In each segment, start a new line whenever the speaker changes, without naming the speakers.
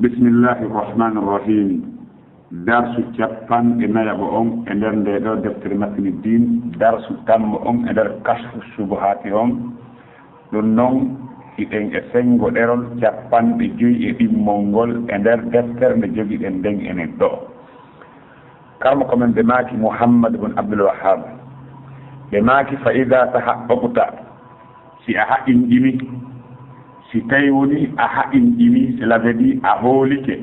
بسم الله الرحمن الرحيم. درس جابان إما يبون إندر ندر دفتر متن الدين درس تام إندر كشف الشبهات يوم لنون إن إسنج ودرل جابان بيجي إدي مونغول إندر دفتر نجيب إندن إندو كم كمان دماغ محمد بن عبد الوهاب دماغ فإذا تحققت si a haqqinɗimi si tawi woni a haqqinɗimi cela veut dire a hoolike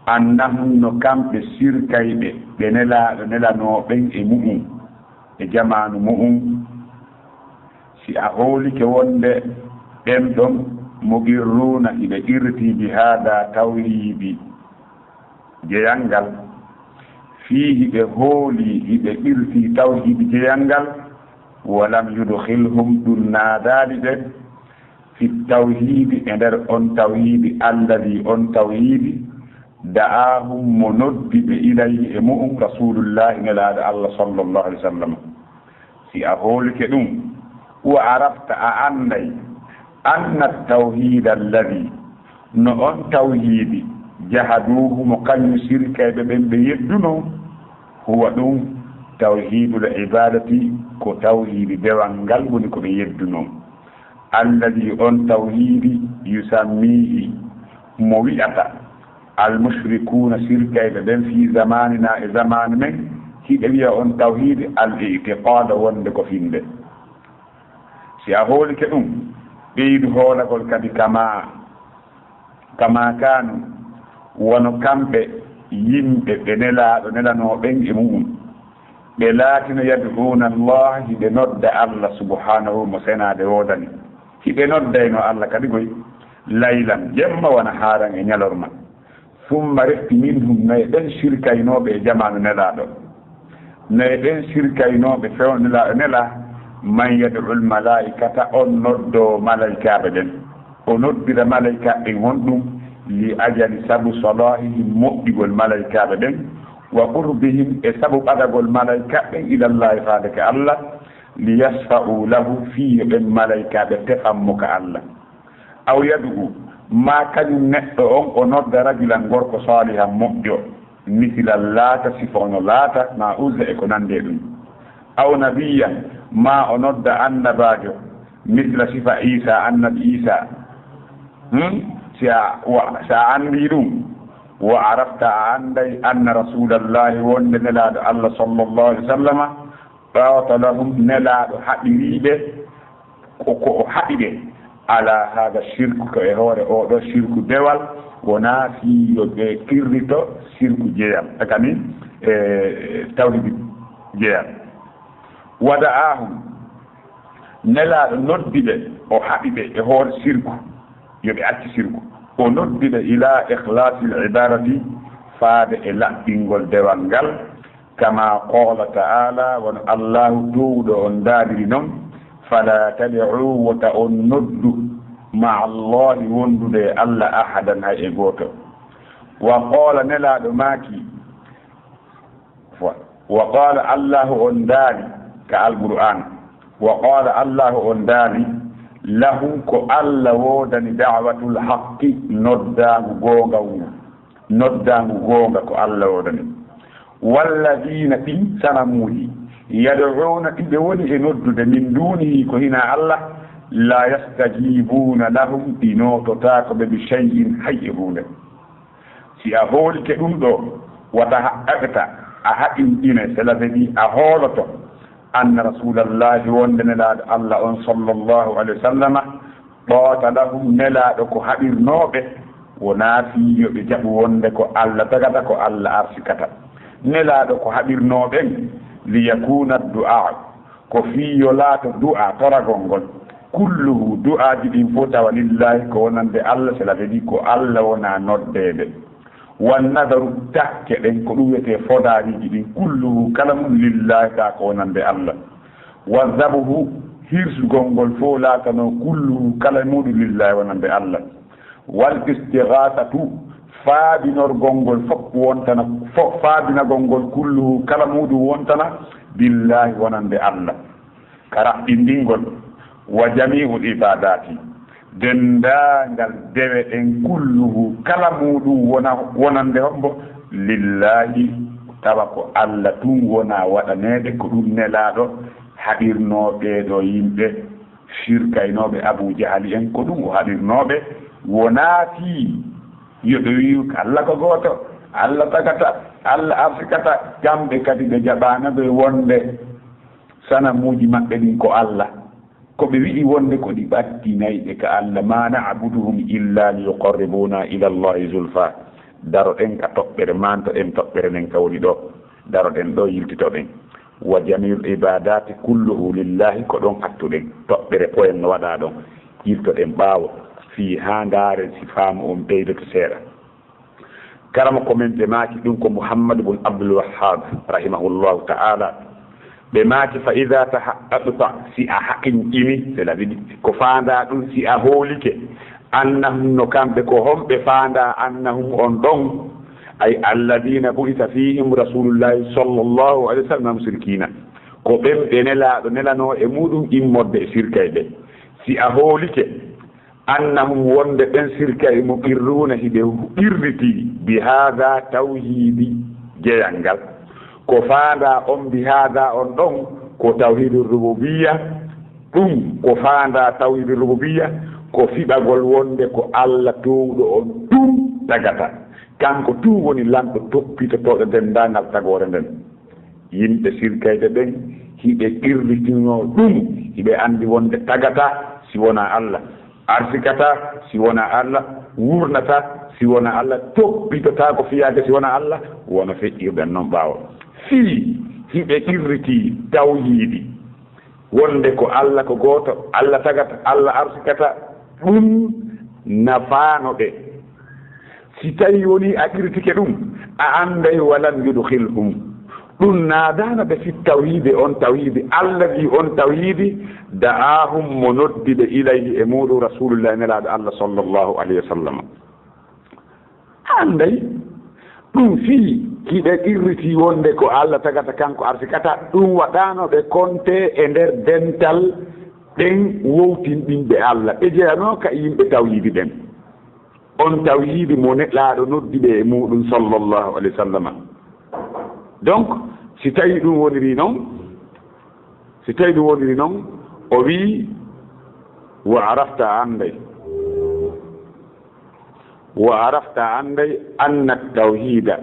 annahum no kamɓe sirkayɓe ɓe nelanoɓen e mu'um e jamanu mu'um si a hoolike wonde ɓen ɗon mogirruna hiɓe irti bi hada tawhidi jeyangal fihi ɓe hooli hiɓe irti tawhidi jeyangal ولم يدخلهم دون ذلك في التوحيد اندر اون توحيد الذي اون توحيد دعاهم مندب اليه مؤمن رسول الله الله صلى الله عليه وسلم في اقول كدوم وعرفت عني ان التوحيد الذي نون توحيد جحدوه مقن شرك بيدنو هو دوم توحيد العبادة كتوحيد دوانغال ونكو بيدنو الذي أن توحيد يسميه مويئة المشركون شركة بين في زماننا زمان من هي أن توحيد الاعتقاد وندكو فين سيقول كأم بيد هولا قول كدي كما كانوا ونكمب يمب بنلا نوبين إمون لكن يدعون الله بنود الله سبحانه وسنا دودني كي بنود دينو الله كدغوي ليلا جم ونهارا نيالورما ثم رفت منهم نيدن شركاينو به جماعه نلادو نيدن شركاينو به فون نلا من يدعو الملائكه ان نودو ملائكه بدن ونود الملائكه ان هندوم لاجل سبب صلاحهم مؤدب الملائكه بدن وقربهم سبب أدب الملائكة إلى الله فادك الله ليشفعوا له في الملائكة بتفهمك الله أو يدعو ما كان نحن ونرد رجلا غرق صالحا مؤجر مثل اللات صفون اللات ما أوزع كنان ديدون أو نبيا ما ونرد النباجر مثل صفة عيسى النبي عيسى سأعن بيدون وعرفت عندي أن رسول الله ونلاد الله صلى الله عليه وسلم قاتلهم نلاد حبيبه وحبيبه على هذا الشرك كهور أو الشرك دوال ونافي كيرتو شرك جيام أكمل توحيد جيام ودعاهم نلاد ندبه وحبيبه هور شرك يبقى شرك ونردد إلى إخلاص العبادة فاد إلى إنغول دوانغال كما قال تعالى وأن الله دود أن دارينهم فلا تدعوا وتأند مع الله وندد ألا أحدا هايبوته وقال نلا دماكي وقال الله أن داري كالقرآن وقال الله أن داري له كو الله ودن دعوة الحق نردان غونغا كو الله ودن والذين في سنموه يدعون تدوني ندد من دونه كو هنا الله لا يستجيبون لهم بنوتو تاكب بشيء حيبون سي أهول كأندو وتحققت أحقين إنا سلفدي أهولتو أن رسول الله ونلاد الله صلى الله عليه وسلم قاتلهم نلادك حبير نوبه ونافي يبجب وندك الله تغدك الله أرسكتا نلادك حبير نوبه ليكون الدعاء كفي يولات الدعاء ترغنغل كله دعاء جدين فوتا ولله كونان دي الله سلافديكو الله ونا نودده والنظر تحت إن كلوة فداري جدين كله كلام لله كونان دي الله والذبه هيرس غنغل فولا كانوا كله كلام لله ونان دي الله والاستغاثة فابنور غنغل فق وانتنا فابنا غنغل كله كلام وانتنا بالله ونان دي الله كرا دينغل وجميع العبادات dendaangal dewe ɗen kulluhu kala muɗum wonande hombo lillahi tawa ko Allah tun wona waɗaneede ko ɗum nelaaɗo haɗirnooɓe ɗo yimɓe firkaynoɓe Abu Jahali en ko ɗum o haɗirnooɓe wonaati yoɓe wi Allah ko gooto Allah tagata Allah arsikata kamɓe kadi ɓe jaɓaana ɓe wonde sanamuuji maɓɓe ɗin ko Allah ko ɓe wiɗi wonde ko ɗi ɓattinayɓe ka Allah ma na'buduhum illa liyuqarribuna ila Allahi zulfa daro ɗen ka toɓɓere manto ɗen toɓɓere nden ka woni ɗo daro ɗen ɗo yiltito ɗen wa jamiul ibadati kulluhu lillahi ko ɗon hattuɗen toɓɓere poyen no waɗa ɗon yiltoɗen ɓaawo fi ha ndaaren si faamu on ɓeydoto seeɗa karama komin ɓe maaki ɗum ko Muhammad bun Abdul Wahhab rahimahullahu ta'ala ɓe maaki fa ida tahaqqaqta si a haqqinƴini c'est la vie ko faanda ɗum si a hoolike annahum no kamɓe ko homɓe faanda annahum on ɗon ay alladina bu'itha fihim rasulullahi sallllahu alayhi wa sallam musrikina ko ɓen ɓe nelano e muɗum immodde e sirkayɓe si a hoolike annahum wonde ɓen sirkay muqirruna hiɓe ɓirriti bi hada tawhidi jeyal ngal ko faanda on bi hada on ɗon ko tawhidu rububiyya ɗum ko faanda tawhidu rububiyya ko fiɓagol wonde ko Allah towɗo on ɗum tagata kanko tun woni lamɗo toppitotoɗo dendagal tagore nden yimɓe sirkayɓe ɓen hiɓe qirritino ɗum hiɓe andi wonde tagata si wona Allah arsikata si wona Allah wurnata si wona Allah toppitota ko fiyade si wona Allah wona feƴƴirɗen noon ɓaawo fii hiɓe qirriti tawhiidi wonde ko Allah ko gooto Allah tagata Allah arsikata ɗum nafaanoɓe si tawi woni a qirtike ɗum a anday walan yudkhilhum ɗum naadanoɓe fi tawhide on tawhide alladi on tawhide da'ahum mo noddiɓe ilayhi e muɗum rasulullahi nelaɗo Allah sallllahu alayhi wa sallam anday ɗum fii hiɓe qirriti wonde ko Allah tagata kanko arsikata ɗum waɗanoɓe konte e nder dental ɗen wowtinɗinɓe Allah ɓe jeyano ka yimɓe tawhidi ɗen on tawhidi mo neɗɗaɗo noddiɓe e muɗum sallllahu alayhi wa sallam donc si tawi ɗum woniri noon o wi wa arafta anday anna tawhida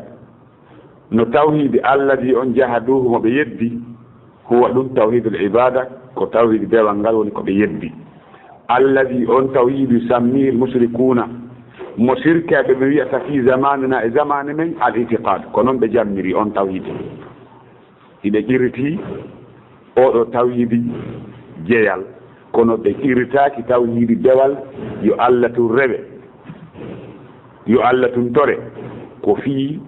no tawhidi alladi on jahaduhu mo ɓe yeddi huwa ɗum tawhidul ibada ko tawhidi bewal ngal woni ko ɓe yeddi alladi on tawhidi sammir mushrikuna mo sirkaɓe ɓe wiyata fi zamanina e zamane men al itiqad ko noon ɓe jammiri on tawhidi hiɓe qirriti oɗo tawhidi jeyal kono ɓe qirritaki tawhidi dewal yo Allah tun rewe yo Allah tun tore ko fii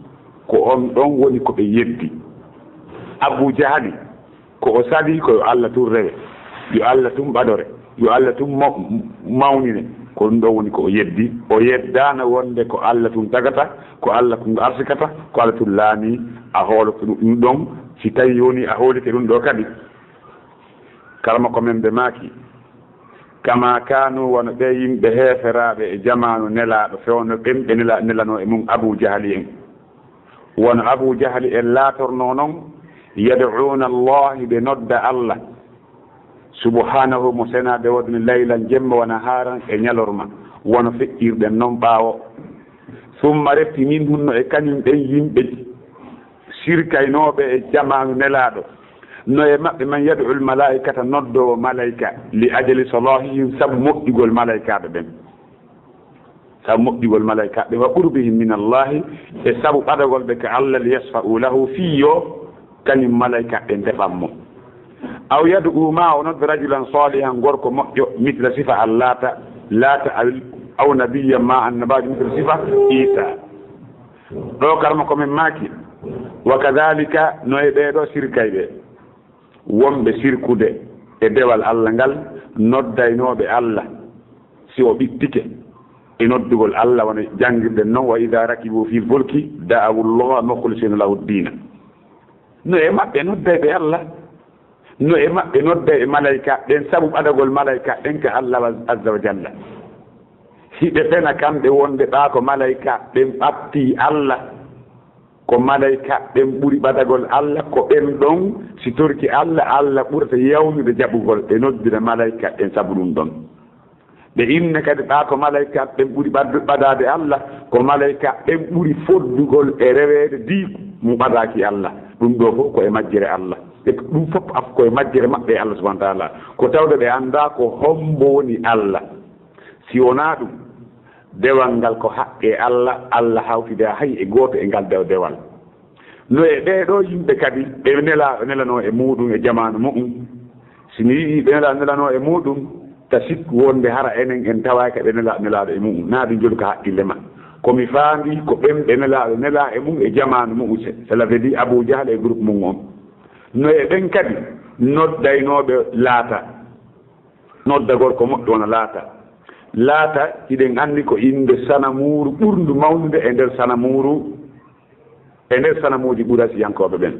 ko on ɗon woni ko ɓe yeddi Abu Jahali ko o sali ko yo Allah tun rewe yo Allah tun ɓaɗore yo Allah tun mawnine ko ɗum ɗon woni ko o yeddi o yeddano wonde ko Allah tun tagata ko Allah tun arsikata ko Allah tun laami a hooloto ɗum ɗon si tawi woni a hoolite ɗum ɗo kadi kalma ko men ɓe maaki kama kanu wono ɓe yimɓe heeferaɓe e jamanu nelaɗo fewno ɓen ɓe nelano e mum Abu Jahali en wono Abu Jahali en laatorno noon yad'una Allah ɓe nodda Allah subhanahu mo senade wodni laylan jemma wona haran e ñalorma wono feƴƴirɗen noon ɓaawo summa refti min hunno e kañum ɓen yimɓe sirkaynoɓe e jamanu nelaɗo no e maɓɓe man yad'ul malaikata noddowo malayka li ajali salahihim sabu moƴƴugol malaikaɓe ɓen sabu moƴƴugol malaikaɓe wa qurbihim min allahi e sabu ɓadagol ɓe ka Allah li yasfa'u lahu fiyo kañum malaikaɓe ɓe ndeɓanmo aw yad'u ma o nodde rajulan salihan gorko moƴƴo mitla sifa allata laata aw nabiyyan ma annabajo mitla sifa isa ɗo karma komin maaki wa kadhalika no e ɓeɗo sirkayɓe wonɓe sirkude e dewal Allah ngal noddaynoɓe Allah si o ɓittike e noddugol Allah wona jangirɗen noon wa ida rakibu fil fulki da'awu llaha mukhlisina lahu ddina no e maɓɓe noddayɓe Allah no e maɓɓe nodda e malayka ɓen sabu ɓadagol malayka ɓen ka Allah azza wa jalla hiɓe fena kamɓe wonde ɓa ko malayika ɓen ɓatti Allah ko malayika ɓen ɓuri ɓadagol Allah ko ɓen ɗon si torki Allah Allah ɓurata yawnude jaɓugol ɓe noddira malayika ɓen sabu ɗum ɗon ɓe inne kadi ɓa ko malayika ɓen ɓuri ɓadade Allah ko malayika ɓen ɓuri foddugol e rewede diiku mu ɓadaki Allah ɗum ɗo fof ko e majjere Allah e ɗum fof af koye majjere maɓɓe e Allah subahana taala ko tawde ɓe anda ko hombo woni Allah si wona ɗum dewal ngal ko haqqe Allah Allah hawtide hay e goto e ngal dewal no e ɓeɗo yimɓe kadi ɓe nelano e muɗum e jamanu muɗum simi yii ɓe nelano e muɗum ta sikku wonde hara enen en tawaka ɓe nelaɗo e muɗum naɗum joni ko haqqille ma komi faandi ko ɓen ɓe nela e mum e jamanu muɗum cela veut dire Abou Dial e groupe mum on no e ɓen kadi noddaynoɓe laata noddagol ko moƴƴo wona laata iɗen anndi ko inde sanamuru ɓurndu mawnude e nder sanamuji ɓurasiyankoɓe ɓen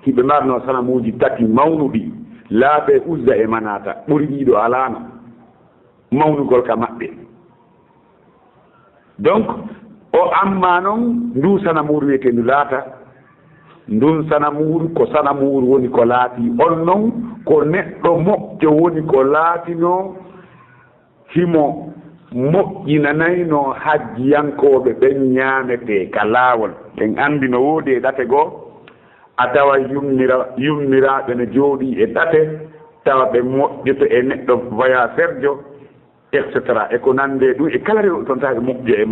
hiɓe mbarno sanamuji tati mawnuɗi laata e Uzza e Manata ɓuri ɗiɗo alano mawnugol ka maɓɓe donc o amma noon ndu sanamuru wiyetendu laata ndun sanamuru ko sanamuru woni ko laati on noon ko neɗɗo moƴƴo woni ko laatino himo moƴƴinanayno hajjiyankoɓe ɓen ñaamete ka laawol ɓen anndi no woodi e ɗate goo a tawa yummiraɓe ne jooɗi e ɗate tawa ɓe moƴƴito e neɗɗo voyageur jo etc e ko nande ɗum e kala rew toon tawa ɓe moƴƴo e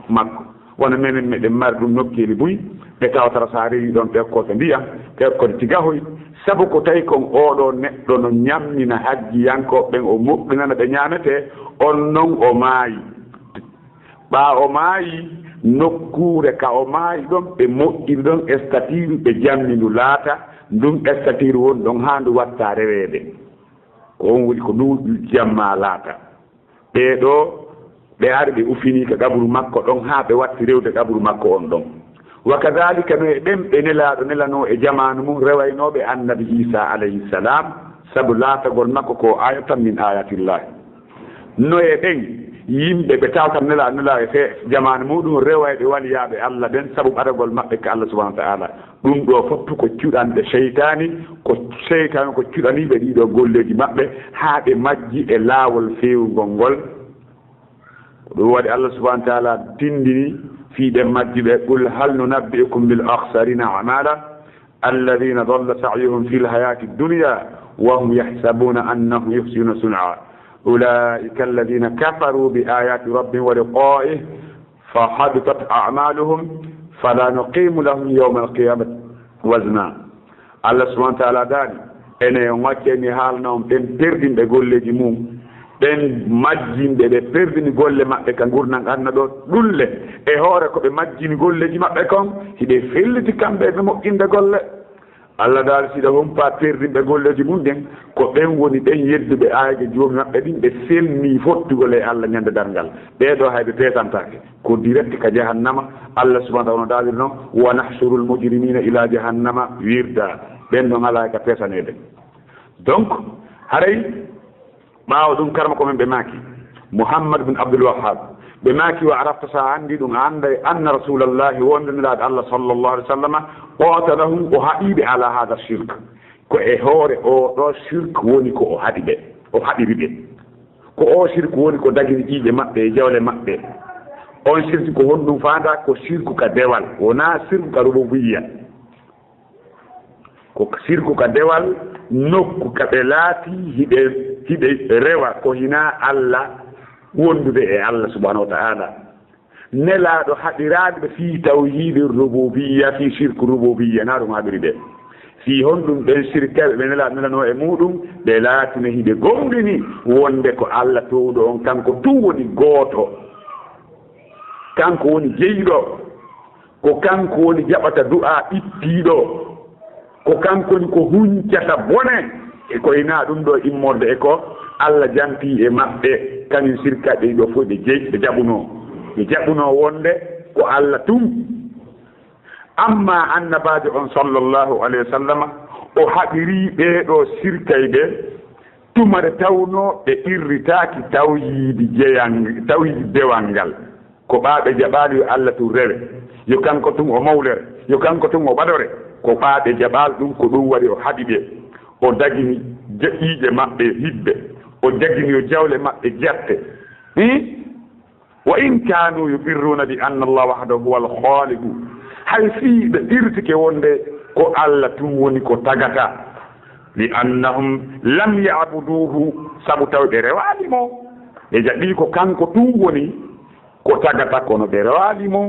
makko wona menen meɗen mari ɗum nokkeeli buy ɓe tawtara sa rewi ɗon ɓekkoto ndiyam ɓekkoto tigahoy sabu ko tawi kon oɗo neɗɗo no ñammina hajjiyankoɓe ɓen o moƴƴinana ɓe ñaamete on noon o maayi ɓa o maayi nokkure ka o maayi ɗon ɓe moƴƴini ɗon statiru ɓe jamminu laata ndun statiru woni ɗon ha ndu watta reweede ko on woni ko ndu jamma laata ɓeɗo ɓe ari ɓe ufini ka gabru makko ɗon ha ɓe watti rewde gabru makko on ɗon wa kadalika no e ɓen ɓe nelano e jamanu mum rewaynoɓe annabi Isa alayhi salam sabu laatagol makko ko ayatan min ayatillahi no e ɓen yimɓe ɓe tawtan nela e jamanu muɗum rewayɓe waliyaɓe Allah ɓen sabu ɓadagol maɓɓe ka Allah subahana wa taala ɗum ɗo fof ko cuɗanɓe seytani ko cuɗaniɓe ɗiɗo golleji maɓɓe ha ɓe majji e laawol fewugol ngol ɗum waɗi Allah subahana wa taala tindini fiiɗen majjiɓe qul hal nunabbi'ukum bil akhsarina a'mala alladhina dalla sa'yuhum fil hayati dunya wa hum yahsabuna annahum yuhsinuna sun'a ulaika alladhina kafaru bi ayati rabbihim wa liqa'ihi fa habitat a'maluhum fala nuqimu lahum yawma al-qiyamati wazna Allah subhanahu wa ta'ala dani ene wacceni haalno ɓen perdinɓe golleji mum ɓen majjinɓe ɓe perdini golle maɓɓe ka gurnan anna ɗo ɗulle e hoore ko ɓe majjini golleji maɓɓe kon hiɓe felliti kamɓe ɓe moƴƴinde golle Allah daal siɗa humpa perdinɓe golleji mum ɗen ko ɓen woni ɓen yedduɓe ayge joomi maɓɓe ɗin ɓe selni fottugol e Allah ñande darngal ɓeɗo hayɓe pesantake ko direct ka jahannama Allah subhanahu wa ta'ala noon wa nahshuru al mujrimina ila jahannama wirda ɓen ɗon ala ka pesanede donc haray ɓaawo ɗum karma komin ɓe maaki Muhammad bin Abdul Wahhab ɓe maaki wa arafta sa anndi ɗum annda anna rasulallahi wondiniraaɗo Allah sallallahu alaihi wa sallam qatalahum o haɗiɓe ala hada shirk ko e hoore o ɗo shirk woni ko o haɗi ɓe o haɗiri ɓe ko o shirk woni ko dagini ƴiiƴe maɓɓe e jawle maɓɓe on shirk ko honɗum faanda ko shirku ka dewal wona shirku ka rububiyya ko shirku ka dewal nokku ka ɓe laati hiɓe rewa ko hina Allah wondude e Allah subhanahu wa ta'ala nelaaɗo haɗiraaɗe ɓe fii tawhide rububiyya fii shirku rububiyya na ɗum haɗiri ɓe fii honɗum ɓen shirkaɓe ɓe nelano e muɗum ɓe laatino hiɓe gonɗini wonde ko Allah towɗo on kanko tun woni gooto kanko woni jeyɗo ko kanko woni jaɓata du'a ittiɗo ko kankoni ko huncata bone e ko ina ɗum ɗo immorde e ko Allah janti e maɓɓe kañum sirkaɓe ɗo fof ɓe jeyi ɓe jaɓuno wonde ko Allah tum amma annabajo on sallllahu alayhi wa sallam o haɓiri ɓeɗo sirkay ɓe tumare tawno e irritaki tawyiidi tawyiidi dewangal ko ɓaaɓe jaɓaali yo Allah tun rewe yo kanko tun o mawlere yo kanko tun o ɓaɗore ko ɓaaɓe jaɓaal ɗum ko ɗum waɗi o haɗi ɓe o dagini jeƴƴiiƴe maɓɓe hibbe o dagini yo jawle maɓɓe jerte wa in kanu yubirruna bi anna Allah wahdahu huwa al-khaliqu hay fii ɓe irtike wonde ko Allah tun woni ko tagata li annahum lam ya'buduhu sabu taw ɓe rewaali mo ɓe jaɓii ko kanko tun woni ko tagata kono ɓe rewaali mo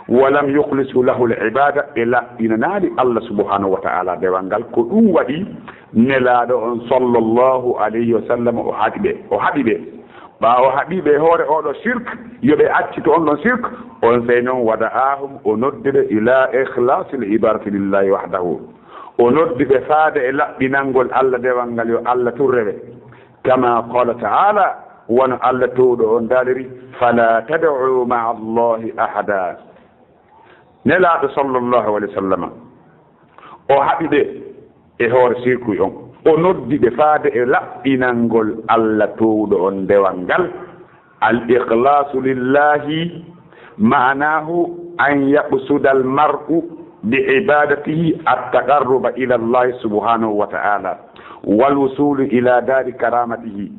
walam yukhlisu lahu al-ibada ɓe laɓɓinanaali Allah subhanahu wa ta'ala dewal ngal ko ɗum waɗi nelaaɗo on sallallahu alayhi wa sallam o haɗi ɓe ɓaawo haɓiɓe hoore oɗo shirk yoɓe accito on ɗon shirk on sey noon wada'ahum o noddiɓe ila ikhlasi l-ibadati lillahi wahdahu o noddiɓe faade e laɓɓinangol Allah dewal ngal yo Allah turreɓe kama qala ta'ala wono Allah towɗo on daaliri fala tad'u ma'a allahi ahada nelaaɗo sallallahu alayhi wa sallam o haɓiɓe e hoore shirkuy on o noddiɓe faade e laɓɓinangol Allah towɗo on dewal ngal al-ikhlasu lillahi ma'anahu an yaqsuda al-mar'u bi'ibadatihi at-taqarruba ila Allah subhanahu wa ta'ala wal wusulu ila dari karamatihi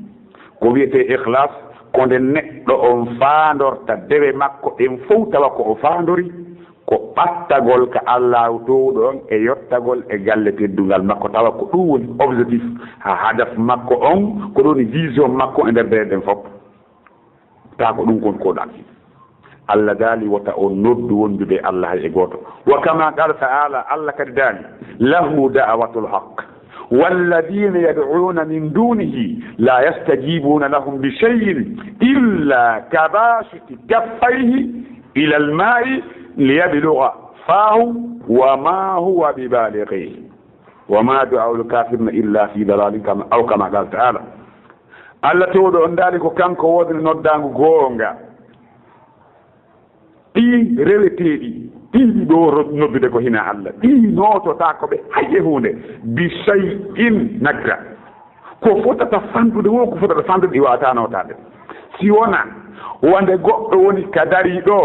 ko wiyete ikhlas ko nde neɗɗo on faandorta dewe makko en fof tawa ko o faandori ko ɓattagol ka Allah towɗo on e yottagol e galle teddungal makko tawa ko ɗum woni objectif ha hadaf makko on ko ɗon vision makko e nder ɗen fof ta ko ɗum kon koɗan Allah daali wota o noddu wonduɓe Allah hay e goto wa kama qala ta'ala Allah kadi daali lahu da'watul haqq والذين يدعون من دونه لا يستجيبون لهم بشيء إلا كباسط كفيه إلى الماء ليبلغ فاه وما هو ببالغه وما دعاء الكافرين إلا في ضلال أو كما قال تعالى الله تودو on dali ko kanko wodani noddango goonga ɗi reweteɗi ɗi ɗo noddude ko hina Allah ɗi notota ko ɓe hayye hunde bi shay'in nakra ko fotata fandude wo ko fotata fandude ɗi wawata notade si wona wonde goɗɗo woni ka dari ɗo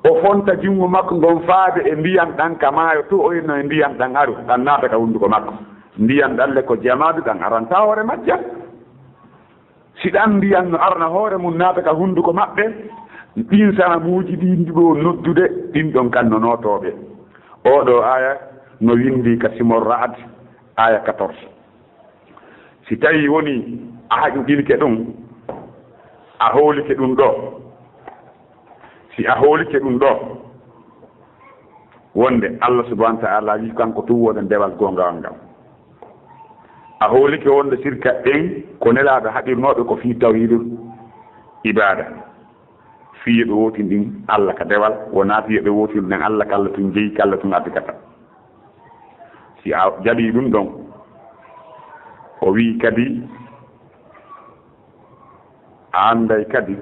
o fonta jungo makko ngon faade e ndiyam ɗan ka maayo to o yinno e ndiyam ɗan aru ɗan naata ka hunduko makko ndiyam ɗalle ko jamaadu ɗan aranta hoore majjam si ɗan ndiyam no arna hoore mum naata ka hunduko maɓɓe ɗin sanamuuji ɗin ɗo noddude ɗin ɗon kan no nootooɓe oɗo aya no windi ka Simon Ra'ad aya 14 si tawi woni a haƴuɗilke ɗum a hoolike ɗum ɗo si a hoolike ɗum ɗo wonde Allah subhanahu wa ta'ala wi kanko tun wona dewal gongawal ngal a hoolike wonde sirka ɗen ko nelaaɗo haɗirnoɓe ko fii tawhidul ibada fiyeɓe wooti ndin Allah ka dewal wona fiyeɓe wooti nden Allah ka Allah tun jeyi ka Allah tun addikata si a jaɓi ɗum ɗon o wi kadi a anday kadi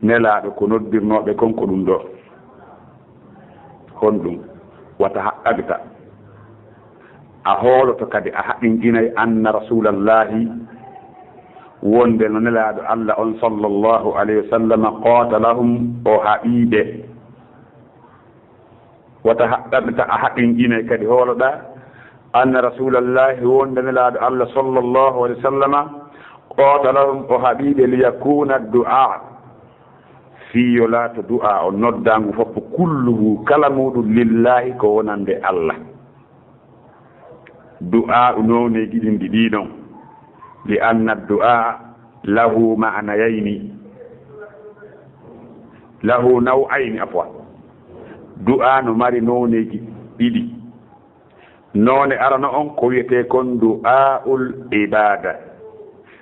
nelaaɗo ko noddirnoɓe konko ɗum ɗo honɗum wata haqqadita a hooloto kadi a haqqinɗinay anna rasulallahi wonde no nelaaɗo Allah on sallallahu alayhi wa sallam qatalahum o haɓiɓe wata haqqadita a haqqinɗinay kadi hooloɗa anna rasulallahi wonde nelaaɗo Allah sallallahu alayhi wa sallam qatalahum o haɓiɓe liyakuna du'a fiyo laato du'a o noddangu fof kulluhu kala muɗum lillahi ko wonande Allah du'a noneji ɗin ɗiɗi ɗon li anna du'a lahu ma'nayayni lahu naw'ayni afwa du'a no mari noneji ɗiɗi none arano on ko wiyete kon du'aul ibada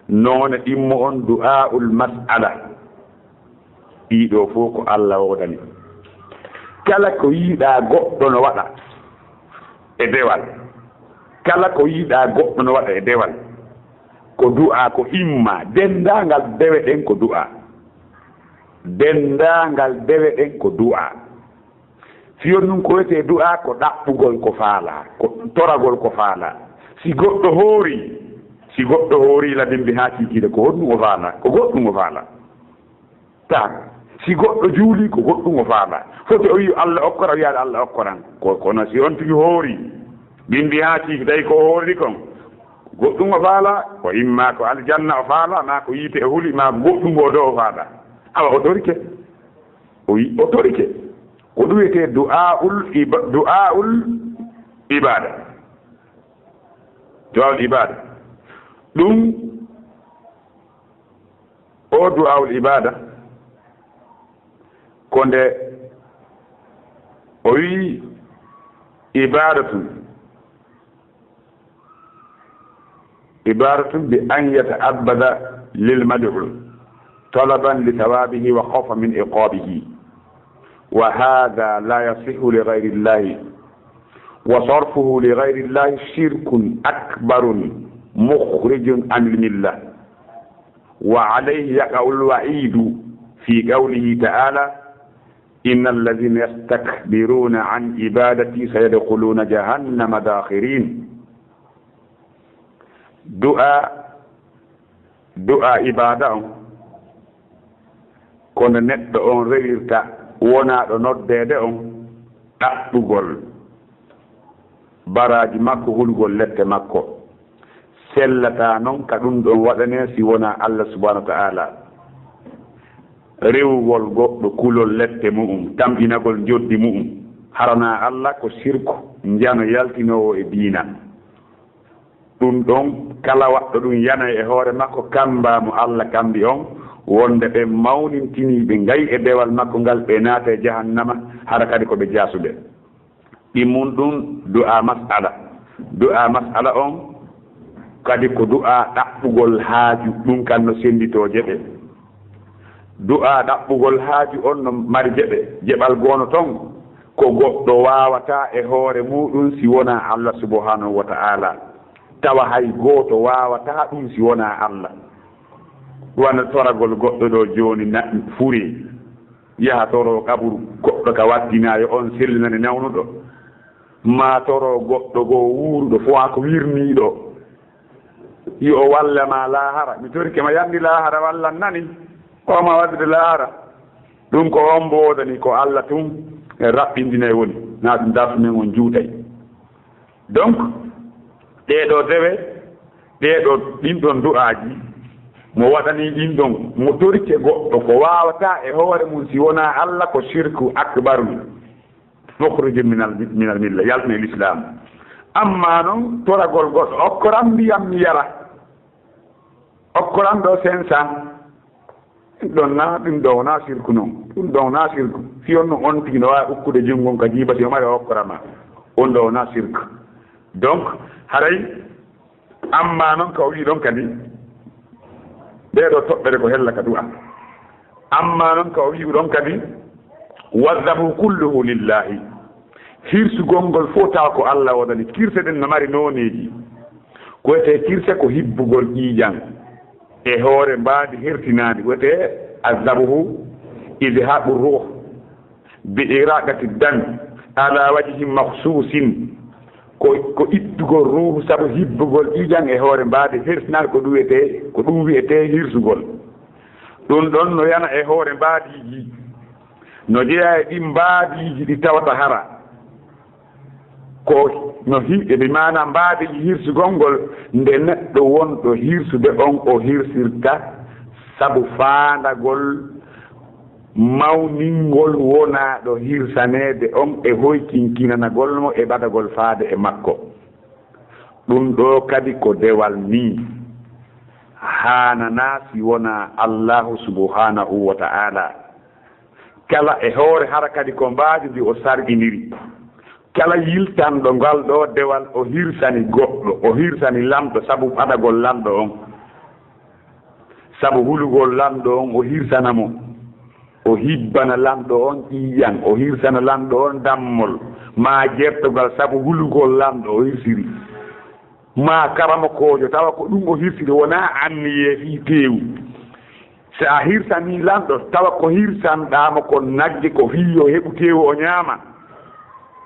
none ɗimmo on du'aul mas'ala ɗiɗo fof ko Allah wodani kala ko yiiɗa goɗɗo no waɗa e dewal kala ko yiiɗa goɗɗo no waɗa e dewal ko du'a ko imma dendangal dewe ɗen ko du'a dendangal dewe ɗen ko du'a fiyon ɗum ko wiyete du'a ko ɗaɓɓugol ko faala ko toragol ko faala si goɗɗo hoori si goɗɗo hoori la dembe haa kiikiide ko honɗum o faala ko goɗɗum o faala ta si goɗɗo juuli ko goɗɗum o faala foti o wi Allah okkora wiyaade Allah okkoran kono si on tigi hoori bimbi haa kiiki tawi ko hoori kon goɗɗum o faala ko imma ko aljanna o faala ma ko yiite e huli ma goɗɗum o do o faala awa o torike o wi o torike ko ɗum wiyetee du'aul ibada du'aul ibada ɗum o du'aul ibada ko nde o wi ibadatun bi an yata'abbada lil mad'u talaban li thawabihi wa khawfan min iqabihi wa hadha la yasihu li ghayri Allah wa sarfuhu li ghayri Allah shirkun akbarun mukhrijun an al-millah wa alayhi yaqa'u al-wa'idu fi qawlihi ta'ala innal ladhina yastakbiruna an ibadati sayadkhuluna jahannama dakhirin. du'a ibada on kono neɗɗo on rewirta wonaɗo noddeede on ɗaɓɓugol baraji makko hulgol lette makko sellata noon ka ɗum ɗon waɗane si wona Allah subhanahu wa ta'ala rewugol goɗɗo kulol lette mu'um tamɓinagol joddi mu'um harana Allah ko sirku njano yaltinowo e diina ɗum ɗon kala waɗɗo ɗum yana e hoore makko kambamo Allah kambi on wonde ɓe mawnintini ɓe ngayi e dewal makko ngal ɓe naata e jahannama hara kadi ko ɓe jaasuɓe ɗimmum ɗum du'a mas'ala on kadi ko du'a ɗaɓɓugol haaju ɗum kan no senditooje ɓe du'a ɗaɓɓugol haaju on no mari jeɓal goono ton ko goɗɗo waawata e hoore muɗum si wona Allah subhanahu wa ta'ala tawa hay gooto waawata ɗum si wona Allah wana toragol goɗɗo ɗo jooni furi yaha toro kaburu goɗɗo ka waddinaayo on sellinane nawnuɗo ma toro goɗɗo goo wuuruɗo fof ko wirniiɗo yo wallama laahara mi torike ma yandi laahara wallan nani oma wadde laahara ɗum ko on mboodani ko Allah tun e raɓɓindinay woni na ɗum dartumen on juutay donc ɗeɗo dewe ɗeɗo ɗinɗon du'aaji mo waɗani ɗin ɗon mo torike goɗɗo ko wawata e hoore mum si wona Allah ko shirku akbaru mukhrijun min al milla yaltine l'islam amma noon toragol goɗɗo okkoram mbiyam mi yara okkoram ɗo 500 ɗon na ɗum ɗo wona shirku noon ɗum ɗo wona shirku fiyon no on tigi no wawi ukkude jungon ka jiiba si o mari okkorama on ɗo wona shirku donc haray amma noon ka o wi ɗon kadi ɓeeɗo toɓɓere ko hella ka du'a amma noon ka o wi ɗon kadi waddabu kulluhu lillahi hirsugol ngol fof tawa ko Allah waɗani kirse ɗen no mari nooneeji ko wiyete kirse ko hibbugol ƴiiƴan e hoore mbaadi hertinaadi wiyete azabuhu idhabu ruh bi iraqati dami ala wajhi mahsusin ko ittugol ruhu sabu hibbugol ƴiiƴan e hoore mbaadi hertinaadi ko ɗum wiyete hirsugol ɗum ɗon no yana e hoore mbaadiiji no jeeya e ɗi mbaadiiji ɗi tawata hara ko no ɓe maana mbaadiiji hirsugol ngol nde neɗɗo wonɗo hirsude on o hirsirta sabu faandagol mawningol wonaaɗo hirsaneede on e hoykinkinanagol mo e ɓadagol faade e makko ɗum ɗo kadi ko dewal ni haanana si wona Allahu subhanahu wa ta'ala kala e hoore hara kadi ko mbaadi ndi o sarginiri kala yiltanɗo ngal ɗo dewal o hirsani goɗɗo o hirsani lamɗo sabu ɓadagol lamɗo on sabu hulugol lamɗo on o hirsanamo o hibbana lamɗo on ƴiiƴan o hirsana lamɗo on dammol ma jertogal sabu hulugol lamɗo o hirsiri ma karama kojo tawa ko ɗum o hirsiri wona anniye fi teewu so a hirsani lamɗo tawa ko hirsanɗama ko nagge ko fiyo heɓu teewu o ñaama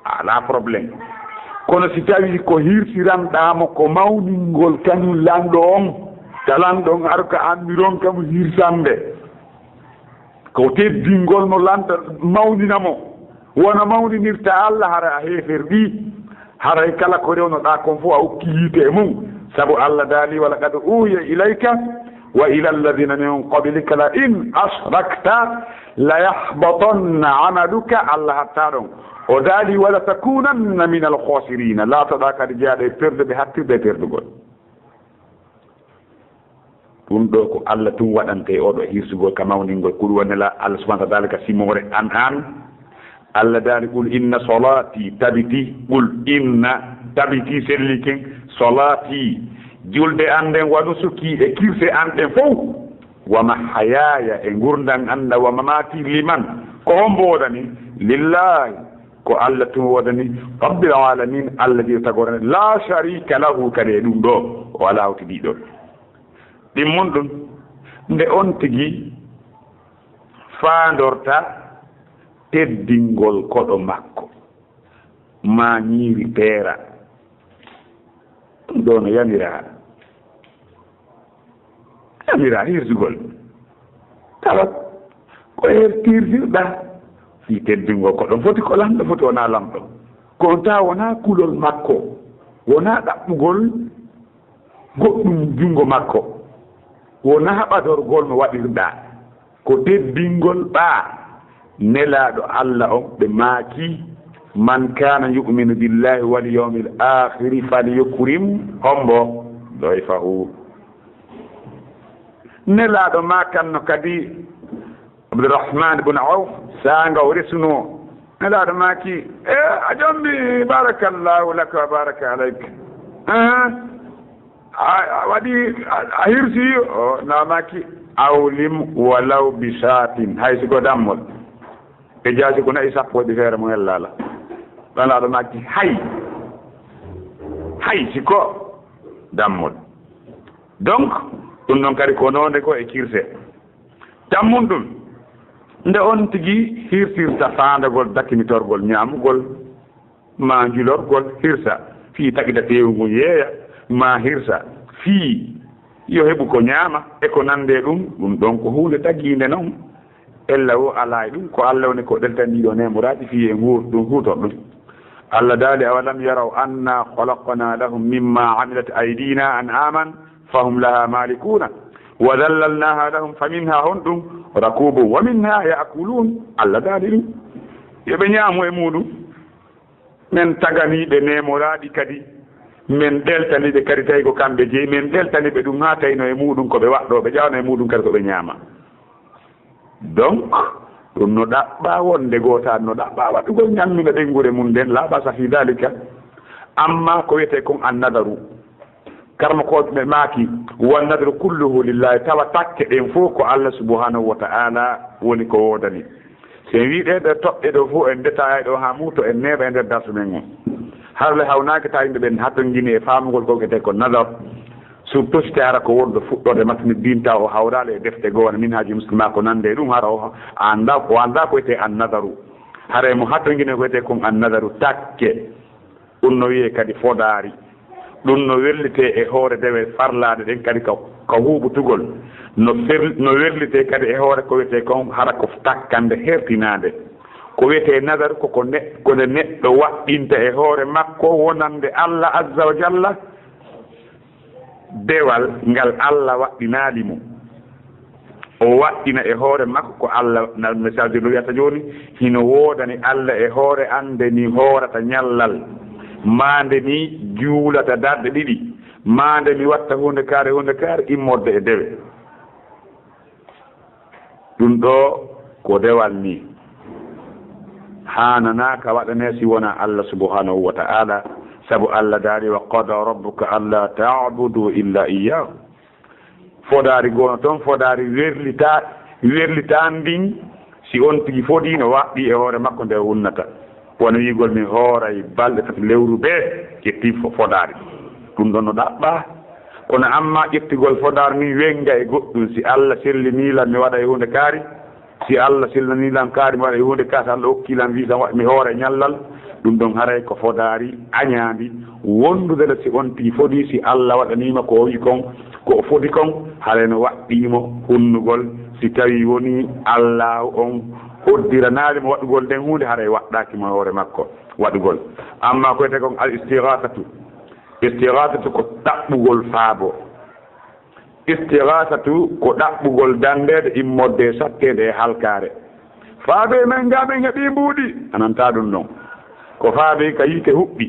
ala probléme kono si tawi ko hirsiranɗamo ko mawningol kañum lanɗo on talanɗo on ar ko andiron kamo hirsamde ko teddingol no lanta mawninamo wona mawninirta Allah hara a heefer ɗi haray kala ko rewnoɗa kon fof a ukki yiite mum sabu Allah daali wala qad uhiya ilayka wa ila alladhina min qablika la in ashrakta la yahbatanna amaluka Allah hatta ɗon o daali wala takunanna min al khasirina laatoɗa kadi jeeyaɗo e perde ɓe hattirde e perdugol ɗum ɗo ko Allah tum waɗante oɗo hirsugol ka mawningol ko ɗum woni la Allah subhanahu wa ta'ala ka simore an Allah daali qul inna salati tabiti qul inna tabiti selliken salati julde anden waɗu suki e kirse anden fof wa mahayaya e gurdan anda wa mamati liman ko hombo wodani lillahi ko Allah tum wodani rabbil alamin Allah ji tagore la sharika lahu kade ɗum ɗo o ala hawti ɗiɗo ɗimmon ɗum nde on tigi faandorta teddingol koɗo makko ma ñiiri peera ɗum ɗo no yamira hirsugol tawat ko hertirdirɗa fi teddingol koɗon foti ko lamɗo foti wona lamɗo kon ta wona kulol makko wona ɗaɓɓugol goɗɗum jungo makko wona haɓatorgol no waɗirɗa ko teddingol nelaɗo Allah on ɓe maaki man kana yu'minu billahi wal yawmil akhir falyukrim hombo dayfahu nelaɗo makanno kadi Abdurrahman ibn Auf sanga o resno nelaɗo maaki a jombi barakallahu laka wa baraka alayk waɗi a hirsi o namaki awlim walaw bi shatin hay sigo dammol e jaasi ko nayi sappo ɗi feere mo hellala ɗanaɗo makki hay siko dammol donc ɗum noon kadi ko noonde ko e kirse tammum ɗum nde on tigi hirtirta faandagol dakkinitorgol ñaamugol ma julorgol hirsa fii taƴida teewugol yeeya ma hirsa fii yo heɓu ko ñaama e ko nande ɗum ɗon ko hunde taginde noon ella o ala ɗum ko Allah woni ko ɗeltaniɗo nemoraaji fi e ɗum huutor ɗum Allah daali awalam yaraw anna khalaqna lahum mimma amilat aydina an'aman fahum laha malikuna wa dhallalnaha lahum faminha honɗum rakubun wa minha ya'kulun Allah daali ɗum yoɓe ñaamu e muɗum men taganiɓe nemoraaɗi kadi men ɗeltaniɓe kadi tawi ko kamɓe jeeyi men ɗeltaniɓe ɗum ha tawino e muɗum koɓe waɗɗo ɓe ƴawna e muɗum kadi koɓe ñaama donc ɗum no ɗaɓɓa wonde goota no ɗaɓɓa waɗugol ñammina ɗengure mum nden laaɓa fi dalika amma ko wiyete kon annadaru karma ko ɓe maaki wannadaru kulluhu lillahi tawa takke ɗen fof ko Allah subhanahu wa ta'ala woni ko wodani sen wiɗe ɗe toɓɓe ɗo fof en détaillé ɗo ha muuto en neeɓa e nder darsu men on harle hawnaki ta yimɓe ɓen hattongini e famugol ko wiyete ko nadar surtout si tawara ko wonɗo fuɗɗorde matini dinta o hawrale e defte goo wona minhaji muslima ko nande ɗum hara o anda ko wiyete annadaru hara mo hattongine ko wiyete kon annadaru takke ɗum no wiye kadi fodaari ɗum no werlite e hoore dewe farlade ɗen kadi ko huɓutugol no werlite kadi e hoore ko wiyete kon hara ko takkande hertinade ko wiyete nadar kone neɗɗo waɗɗinta e hoore makko wonande Allah azza wa jalla dewal ngal Allah waɗɗinaali mo o waɗɗina e hoore makko ko Allah nal message no wiyata joni hino woodani Allah e hoore ande ni hoorata ñallal maande ni juulata darɗe ɗiɗi maande mi watta hunde kaare immorde e dewe ɗum ɗo ko dewal ni hanana ka waɗane si wona Allah subhanahu wa ta'ala sabu Allah daari wa qada rabbuka alla ta'budu illa iyyahu fodaari gono toon fodaari werlitandin si on tigi fodino waɗɗi e hoore makko nde wunnata wono wigol mi hooray balɗe tati lewru ɓe ƴetti fodaari ɗum ɗon no ɗaɓɓa kono amma ƴettigol fodaari ni wenga e goɗɗum si Allah sellinilan mi waɗa e hunde kaari si Allah silnani lan kaari mo e hunde kas Allah okkilan visa mi hoore nyallal dum don haray ko fodari añaandi wondude le si onti fodi si Allah wadanima ko wi kon ko fodi kon haleno waddimo hunnugol si tawi woni Allah on hoddiranaade mo wadugol den hunde haray waddaki mo hoore makko wadugol amma ko te kon al istighathatu ko tabbugol faabo istighathatu ko dabbugol dandede immodde sattede e halkare faabe men gaben hebi mbudi ananta dum non ko faabe ka yite hubbi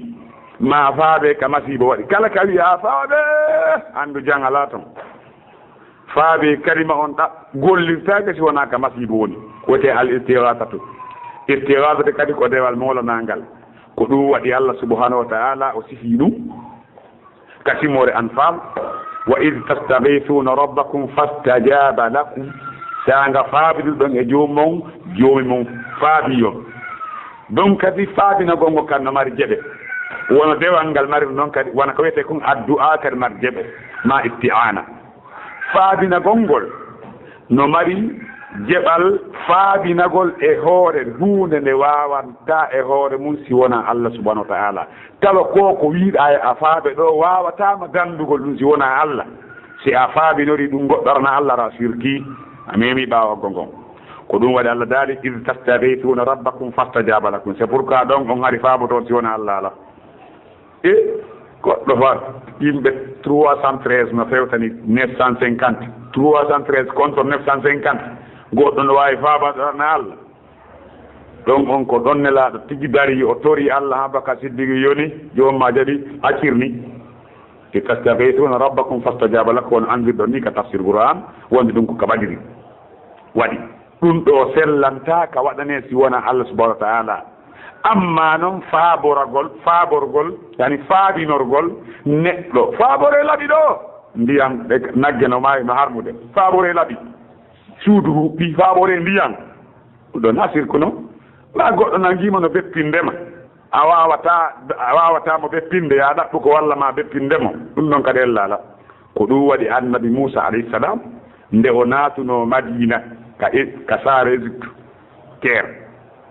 ma faabe ka masibo wadi kala kali ya faabe andu jangala ton faabe kalima on da gollirtaake si wona ka masibo woni wote al istighathatu kadi ko dewal mola nangal ko dum wadi Allah subhanahu wa ta'ala o sifinu kasimore anfal wa id tastaghithuna rabbakum fastajaba lakum sanga faabidu don e joomi mon faabiyo don kadi faabina gongo kan mari jebe wona dewangal mari non kadi wona ko wete kun addu'a kadi mari jebe ma isti'ana faabina gongol no mari jebal faabinagol e hoore hunde nde wawanta e hoore mum si wona Allah subhanahu wa ta'ala tawa ko wiida a faabe do wawatama gandugol dum si wona Allah si a faabinori dum goddarna Allah ra shirki amemi bawo gongon ko dum wadi Allah dali iz tastaghithuna rabbakum fastajaba lakum c'est pourquoi donc on hari faabo to si wona Allah la e ko do fa yimbe 313 no fewtani 950 313 contre 950 goddo no wawi faabana Allah donc on ko donne la tigi dari o tori Allah ha baka siddigi yoni jomma jadi accirni te tastaghithuna rabbakum fastajaba lakum anzir donni ka tafsir Qur'an wonde dum ko kabadiri wadi dum do sellanta ka wadane si wona Allah subhanahu wa ta'ala amma non faaborgol yani faabinorgol neddo faabore labi do ndiyam nagge no maayi no harmude faabore labi suudu bi faabore ndiyam don hasir kuno la goddo nangima no beppindema a wawata mo beppinde ya dabbu ko walla ma beppindemo dum non kadi lala ko du wadi annabi Musa alayhi salam nde o natuno Madina ka saare Égypte ker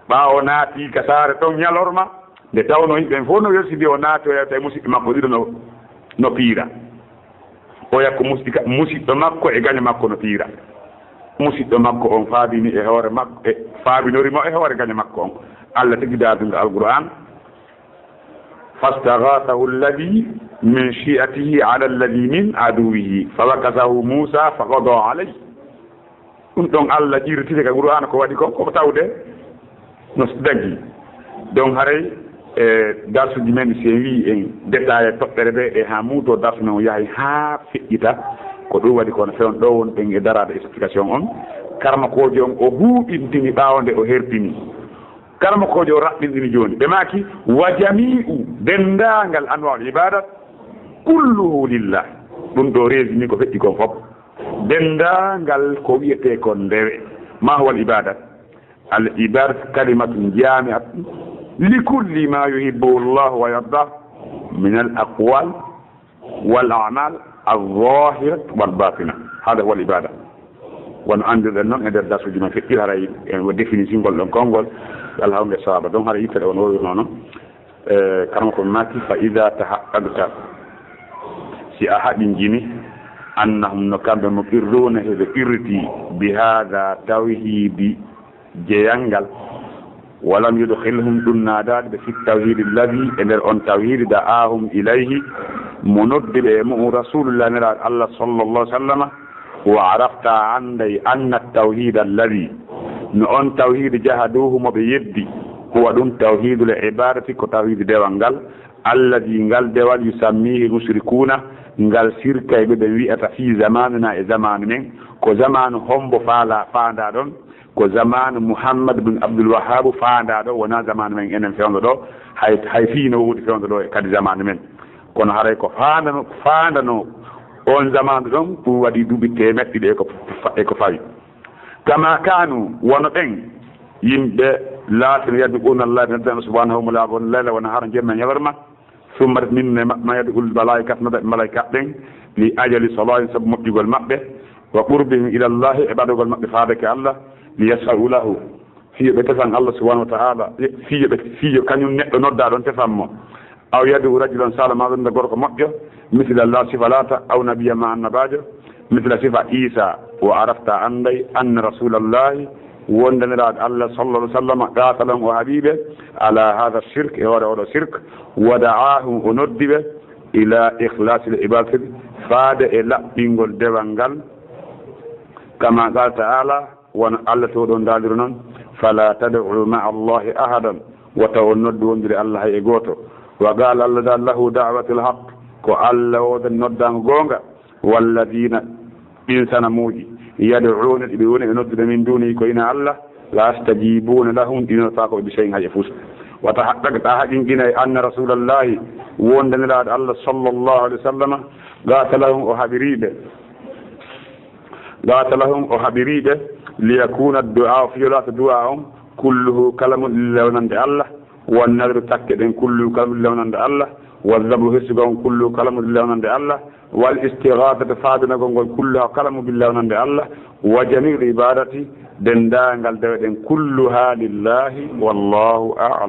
ba o naati ka saare ton nyalorma de tawno yimbe fo no yosidi o naato ya tay musidɓe makko dido no piira o yakko musidɗo makko e gagne makko no piira musidɗo makko on faabini e hoore makko e faabinorimo e hoore gagne makko on Allah tagi daadunde alquran fastaghathahu alladhi min shi'atihi ala alladhi min aduwihi fawakazahu Musa faqada alayhi ɗum ɗon Allah ƴirtide ka qur'an ko waɗi ko tawde no daggi donc haray darsuji men se wi en détaillé toɓɓere ɓe e ha muuto darsu men o yahay ha feƴƴita ko ɗum waɗi kono fewn ɗo won ɓen e darade explication on karmakojo on o huuɓintini ɓaawde o hertini karmakojo o raɓɓindini joni ɓe maki wa jami'u dendagal anwa'ul ibadat kulluhu lillah ɗum ɗo résumé ko feƴƴi kon fof dendagal ko wiyete kon ndewe ma huwa al ibadat al ibadat kalimatun jami'atun likulli ma yuhibbu Allah wa yarda min al aqwal wal a'mal الظاهرة والباطنة هذا هو العبادة ونعندد أنهم إذا درسوا جمع فكر هذا وديفينيسين قول لنكونغول الهم يصاب دون هذا يكتر ونور هنا كرمكم ماتي فإذا تحققت في أحد جيني أنهم نكمل مقرون هذا إرتي بهذا توحيد جيانغال ولم يدخلهم دنادات في التوحيد الذي أن توحيد دعاهم إليه منذ رسول الله الله صلى الله عليه وسلم وعرفت عندي أن التوحيد الذي نون توحيد جهدوه بيدي هو دون توحيد العبادة كتوحيد دوانغال الذي قال دوال يسميه المشركون قال شركة بدوية في زماننا زمان من كو زمان هم بفالا فاندا دون كو زمان محمد بن عبد الوهاب فاندا دون ونا زمان من انم فيون دو hay fino wudi fيون دو kadi zaman men kono haray ko faandano on zaman don pour wadi dubi temetti de ko fawi kama kanu wono ben yimbe laatin yad'una Allah subhanahu wa ta'ala lala wa nahar jemma yawarma thumma min ma yad'ul malaikat malaikat den li ajali salati sab muddigol mabbe wa qurbihim ila Allah ibadugol mabbe faadake Allah liyasau lahu fiyoɓe tefan Allah subhanahu wa ta'ala fiyo kañum neɗɗo nodda ɗon tefammo aw yadu rajulan sala maɗum de gorko moƴƴo misla Allah sifalata aw nabiya ma annabajo misla sifa Isa wa arafta anday anna rasulallahi wondaniraɗo Allah sallallahu alaihi wasallam qatalan o habiɓe ala hada shirk e hoore oɗo shirk wa da'ahum o noddiɓe ila ikhlas al ibadati faade e laɓɓingol dewal ngal kama qala ta'ala won Allah to ɗon daaliro noon fala tad'u ma'a allahi ahadan wa taw noddu wondire Allah hay e goto wa qala Allah da lahu da'watul haqq ko Allah wodan noddango gonga walladina insana muji yad'una bi woni noddude min duni ko ina Allah la astajibuna lahum dinata ko bi shay'in hay fus wa tahaqqaqa haqina anna rasulallahi wondaniraɗo Allah sallallahu alaihi wasallam gata lahum o habiriɓe liyakuna ad-du'a fi yulata du'a'um kulluhu kalamun lillawnande Allah wan nadru takke den kullu kalamun lillawnande Allah wal zabu hisgum kullu kalamun lillawnande Allah wal istighathatu fadana gongol kullu kalamu billawnande Allah wa jami'u ibadati dendangal dewe den kulluha lillahi wallahu a'lam.